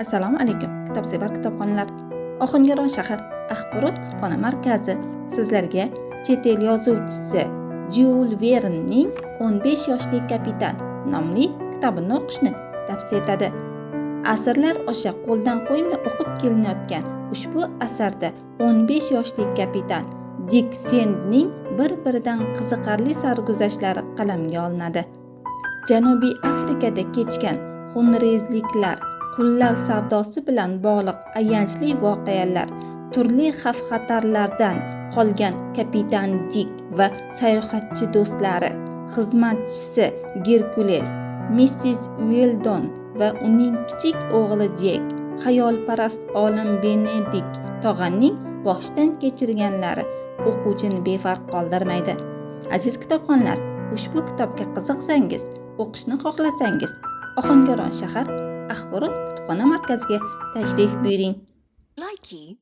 Assalomu alaykum, kitobsevar kitobxonlar. Ohangaron shahar axborot kutubxona markazi sizlarga chet el yozuvchisi Jules Vernening 15 yoshli kapitan nomli kitobini o'qishni tavsiya etadi. Asrlar osha qo'ldan qo'ymay o'qib kelinayotgan ushbu asarda 15 yoshli kapitan Dick Sandning bir-biridan qiziqarli sarguzashtlari qalamga olinadi. Janubiy Afrikada kechgan xunrezliklar, qullar savdosi bilan bog'liq ayanchli voqealar, turli xavf-xatarlardan qolgan kapitan Dick va sayohatchi do'stlari, xizmatchisi Gerkules, Missis Ueldon va uning kichik o'g'li Jek, xayolparast olim Benedikt tog'aning boshdan kechirganlari o'quvchini befarq qoldirmaydi. Aziz kitobxonlar, ushbu kitobga qiziqsangiz, o'qishni xohlasangiz, Ohangaron shahar axborot kutubxona markaziga tashrif buyuring. Likey